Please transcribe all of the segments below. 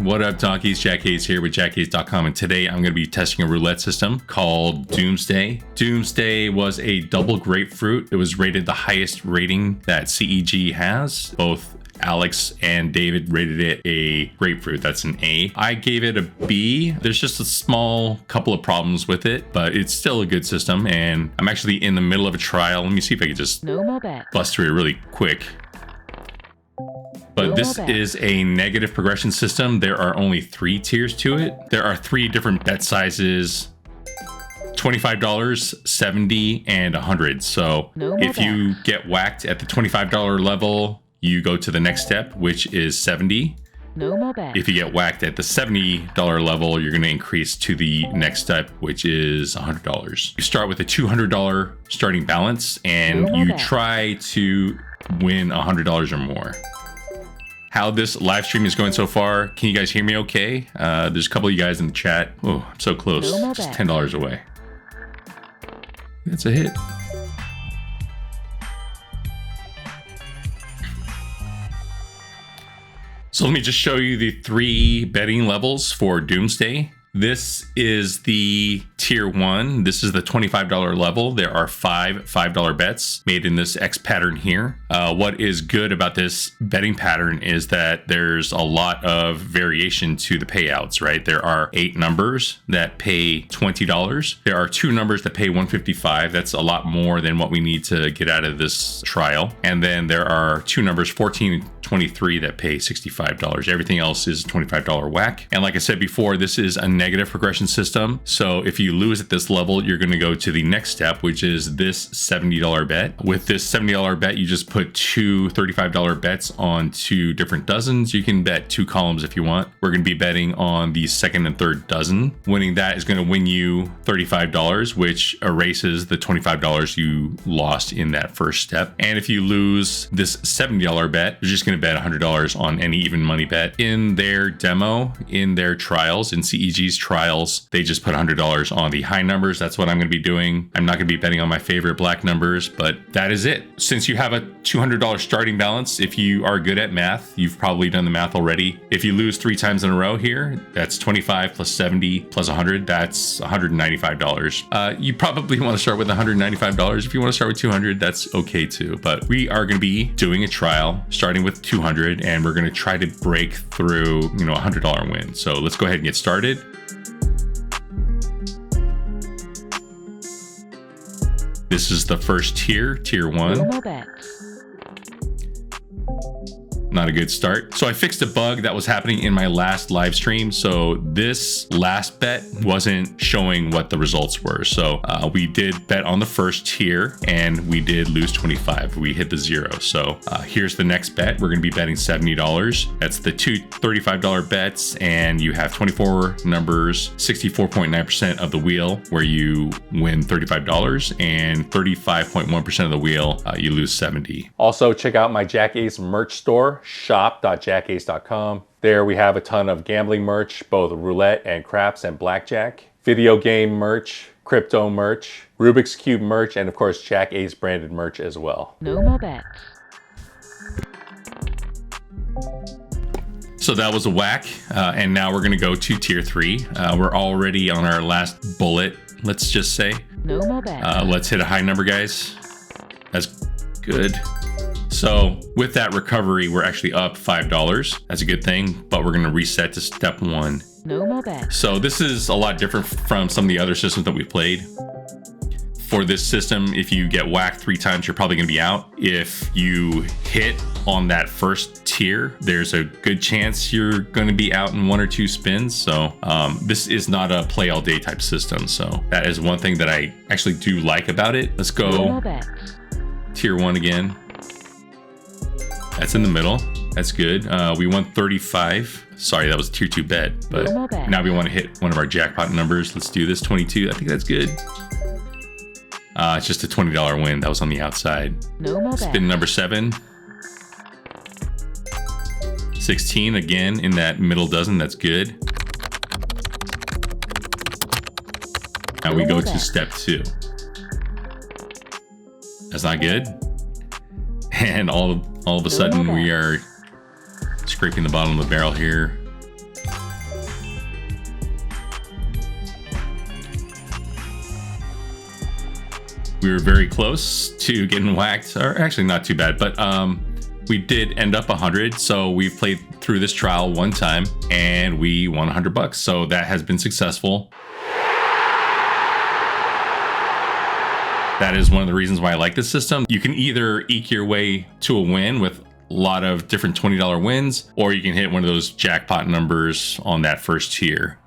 What up, donkeys? JackAce here with JackAce.com, and today I'm going to be testing a roulette system called Doomsday. Doomsday was a double grapefruit. It was rated the highest rating that CEG has. Both Alex and David rated it a grapefruit. That's an A. I gave it a B. There's just a small couple of problems with it, but it's still a good system, and I'm actually in the middle of a trial. Let me see if I can just bust through it really quick. But this is a negative progression system. There are only 3 tiers to it. There are 3 different bet sizes: $25, $70, and $100. So if you get whacked at the $25 level, you go to the next step, which is $70. If you get whacked at the $70 level, you're going to increase to the next step, which is $100. You start with a $200 starting balance, and you try to win $100 or more. How this live stream is going so far? Can you guys hear me okay? There's a couple of you guys in the chat. Oh, I'm so close. Just $10 away. That's a hit. So let me just show you the 3 betting levels for Doomsday. This is the tier 1. This is the $25 level. There are 5 $5 bets made in this X pattern here. What is good about this betting pattern is that there's a lot of variation to the payouts, right? There are 8 numbers that pay $20. There are 2 numbers that pay $155. That's a lot more than what we need to get out of this trial. And then there are 2 numbers, 14 and 23, that pay $65. Everything else is $25 whack. And like I said before, this is a negative progression system. So if you lose at this level, you're going to go to the next step, which is this $70 bet. With this $70 bet, you just put 2 $35 bets on 2 different dozens. You can bet 2 columns if you want. We're going to be betting on the second and third dozen. Winning that is going to win you $35, which erases the $25 you lost in that first step. And if you lose this $70 bet, you're just going to bet $100 on any even money bet. In their demo, in their trials, in CEG's trials, they just put $100 on the high numbers. That's what I'm going to be doing. I'm not going to be betting on my favorite black numbers, but that is it. Since you have a $200 starting balance, if you are good at math, you've probably done the math already. If you lose 3 times in a row here, that's 25 plus 70 plus 100, that's $195. You probably want to start with $195. If you want to start with 200, that's okay too. But we are going to be doing a trial starting with 200, and we're going to try to break through, a $100 win. So let's go ahead and get started. This is the first tier, tier 1. Not a good start. So I fixed a bug that was happening in my last live stream. So this last bet wasn't showing what the results were. So we did bet on the first tier and we did lose 25. We hit the 0. So here's the next bet. We're going to be betting $70. That's the 2 $35 bets, and you have 24 numbers, 64.9% of the wheel where you win $35, and 35.1% of the wheel you lose 70. Also, check out my JackAce merch store, shop.jackace.com. There we have a ton of gambling merch, both roulette and craps and blackjack, video game merch, crypto merch, Rubik's Cube merch, and of course JackAce branded merch as well. No more bets. So that was a whack, and now we're going to go to tier 3. We're already on our last bullet, let's just say. No more bets. Let's hit a high number, guys. That's good. So with that recovery, we're actually up $5. That's a good thing, but we're going to reset to step 1. No more bets. So this is a lot different from some of the other systems that we played. For this system, if you get whacked 3 times, you're probably going to be out. If you hit on that first tier, there's a good chance you're going to be out in 1 or 2 spins. So this is not a play all day type system. So that is one thing that I actually do like about it. Let's go tier 1 again. That's in the middle. That's good. We won 35. Sorry, that was a tier 2 bet, but now we want to hit one of our jackpot numbers. Let's do this, 22. I think that's good. It's just a $20 win. That was on the outside. Spin number 7. 16 again in that middle dozen. That's good. Now we go to step 2. That's not good. And all of a sudden we are scraping the bottom of the barrel here. We were very close to getting whacked, or actually not too bad, but we did end up 100. So we've played through this trial one time and we won $100. So that has been successful. That is one of the reasons why I like this system. You can either eke your way to a win with a lot of different $20 wins, or you can hit one of those jackpot numbers on that first tier.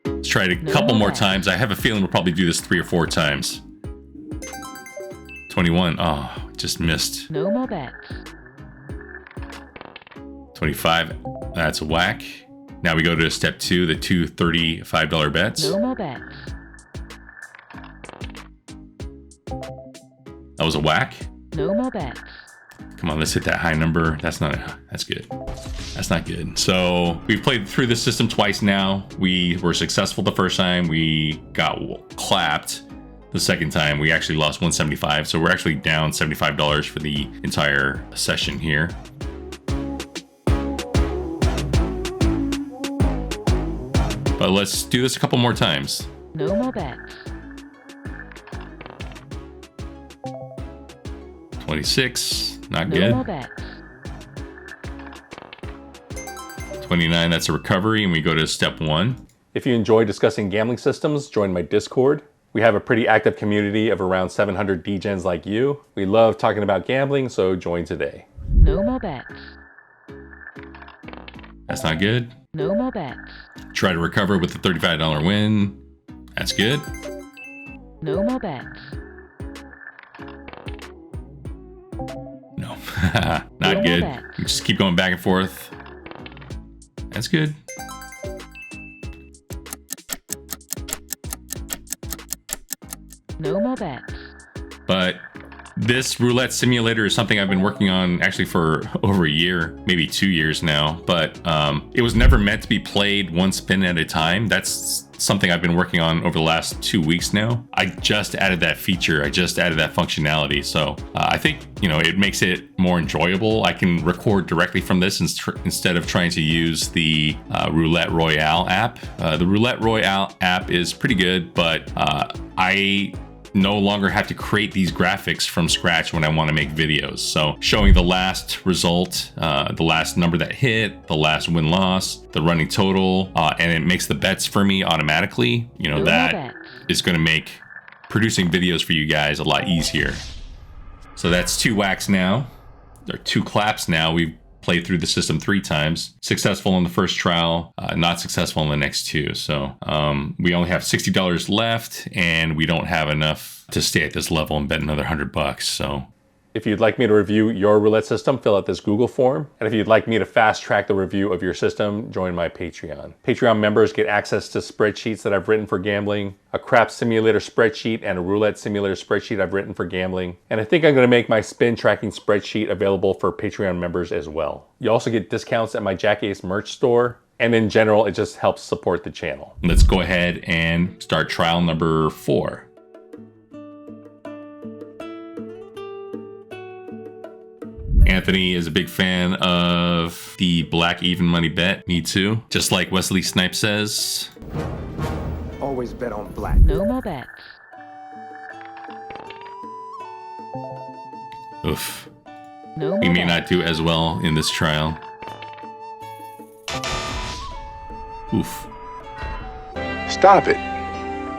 Let's try it a couple more times. I have a feeling we'll probably do this 3 or 4 times. 21. Oh, just missed. No more bets. 25. That's a whack. Now we go to step 2, the two $35 bets. No more bets. That was a whack. No more bets. Come on, let's hit that high number. That's good. That's not good. So we've played through this system twice now. We were successful the first time. We got clapped the second time. We actually lost 175. So we're actually down $75 for the entire session here. But let's do this a couple more times. No more bets. 26, not No good. more bets. 29, that's a recovery, and we go to step 1. If you enjoy discussing gambling systems, join my Discord. We have a pretty active community of around 700 degens like you. We love talking about gambling, so join today. No more bets. That's not good. No more bets. Try to recover with the $35 win. That's good. No more bets. No, No not more good. bets. We just keep going back and forth. That's good. No more bets. But this roulette simulator is something I've been working on actually for over a year, maybe 2 years now. But it was never meant to be played one spin at a time. That's something I've been working on over the last 2 weeks now. I just added that feature. I just added that functionality. So I think, it makes it more enjoyable. I can record directly from this instead of trying to use the Roulette Royale app. The Roulette Royale app is pretty good, but I no longer have to create these graphics from scratch when I want to make videos. So showing the last result, the last number that hit, the last win-loss, the running total, and it makes the bets for me automatically, that is going to make producing videos for you guys a lot easier. So that's 2 whacks now, or 2 claps now. We've played through the system 3 times. Successful in the first trial, not successful in the next 2. So we only have $60 left, and we don't have enough to stay at this level and bet another $100. So If you'd like me to review your roulette system, fill out this Google form. And if you'd like me to fast track the review of your system, join my Patreon. Patreon members get access to spreadsheets that I've written for gambling, a crap simulator spreadsheet, and a roulette simulator spreadsheet I've written for gambling. And I think I'm gonna make my spin tracking spreadsheet available for Patreon members as well. You also get discounts at my JackAce merch store. And in general, it just helps support the channel. let's go ahead and start trial number 4. Anthony is a big fan of the black even money bet. Me too. Just like Wesley Snipes says. Always bet on black. No more bets. Oof. No more We may bets. not do as well in this trial. Oof. Stop it.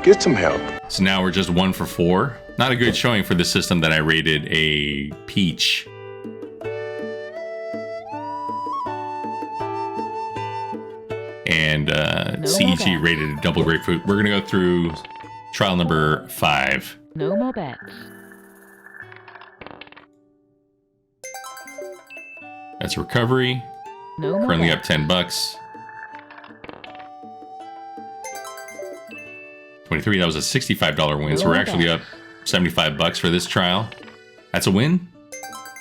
Get some help. So now we're just 1 for 4. Not a good showing for the system that I rated a peach. And CEG rated a double grapefruit. We're gonna go through trial number 5. No more bets. That's recovery. No more Currently up bets. $10. 23. That was a $65 win. So we're actually up $75 for this trial. That's a win.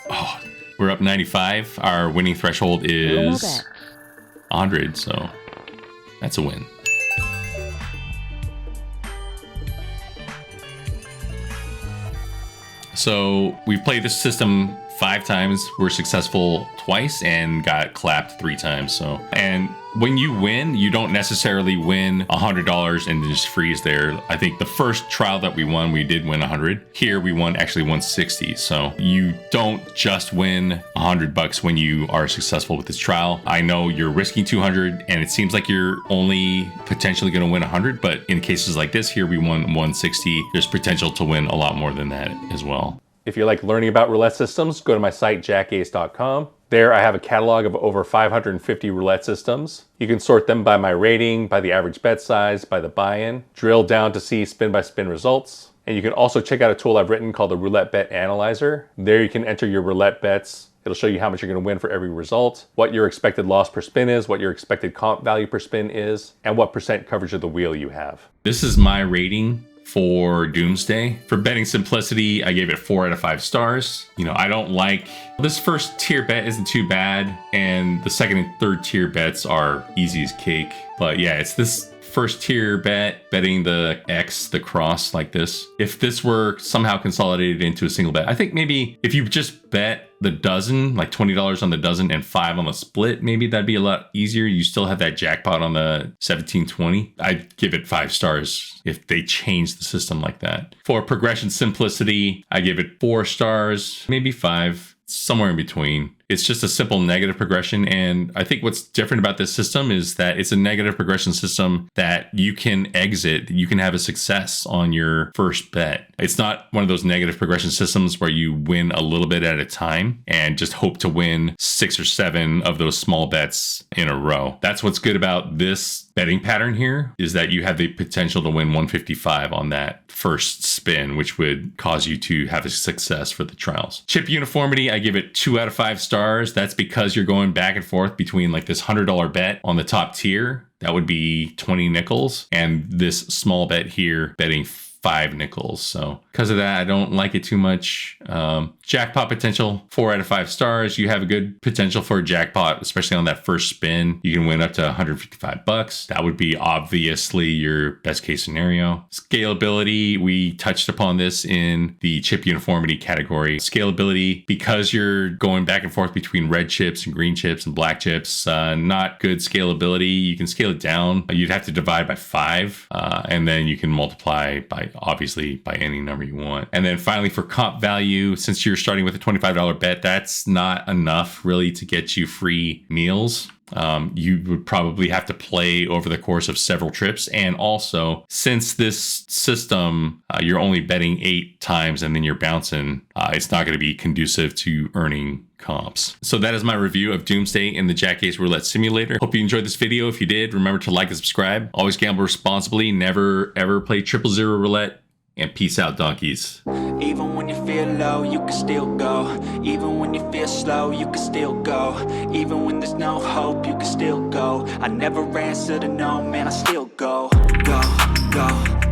Oh, we're up 95. Our winning threshold No more is bets. 100. So that's a win. So we played this system 5 times. We're successful twice and got clapped 3 times. So, and When you win, you don't necessarily win $100 and just freeze there. I think the first trial that we won, we did win 100. Here we won actually 160. So you don't just win $100 when you are successful with this trial. I know you're risking 200 and it seems like you're only potentially going to win 100, but in cases like this, here we won 160. There's potential to win a lot more than that as well. If you like learning about roulette systems, go to my site, JackAce.com. There I have a catalog of over 550 roulette systems. You can sort them by my rating, by the average bet size, by the buy-in, drill down to see spin-by-spin results. And you can also check out a tool I've written called the Roulette Bet Analyzer. There you can enter your roulette bets. It'll show you how much you're going to win for every result, what your expected loss per spin is, what your expected comp value per spin is, and what percent coverage of the wheel you have. This is my rating for Doomsday. For betting simplicity, I gave it 4 out of 5 stars. You know, I don't like, this first tier bet isn't too bad, and the second and third tier bets are easy as cake. But yeah, it's this first tier bet, betting the X, the cross like this. If this were somehow consolidated into a single bet, I think maybe if you just bet the dozen, like $20 on the dozen and 5 on the split, maybe that'd be a lot easier. You still have that jackpot on the 1720. I'd give it 5 stars if they change the system like that. For progression simplicity, I give it 4 stars, maybe 5, somewhere in between. It's just a simple negative progression. And I think what's different about this system is that it's a negative progression system that you can exit. You can have a success on your first bet. It's not one of those negative progression systems where you win a little bit at a time and just hope to win 6 or 7 of those small bets in a row. That's what's good about this betting pattern here, is that you have the potential to win 155 on that first spin, which would cause you to have a success for the trials. Chip uniformity, I give it 2 out of 5 stars. That's because you're going back and forth between like this $100 bet on the top tier. That would be 20 nickels. And this small bet here betting 5 nickels. So because of that, I don't like it too much. Jackpot potential, 4 out of 5 stars. You have a good potential for a jackpot, especially on that first spin. You can win up to $155. That would be obviously your best case scenario. Scalability, we touched upon this in the chip uniformity category. Scalability, because you're going back and forth between red chips and green chips and black chips, not good scalability. You can scale it down. You'd have to divide by 5, and then you can multiply by, obviously, by any number you want. And then finally, for comp value, since you're starting with a $25 bet, that's not enough really to get you free meals. You would probably have to play over the course of several trips. And also, since this system, you're only betting 8 times and then you're bouncing, it's not going to be conducive to earning comps. So that is my review of Doomsday in the JackAce Roulette Simulator. Hope you enjoyed this video. If you did, remember to like and subscribe. Always gamble responsibly. Never ever play 000 roulette. And peace out, donkeys. Even when you feel low, you can still go. Even when you feel slow, you can still go. Even when there's no hope, you can still go. I never answer to no, man, I still go. Go, go.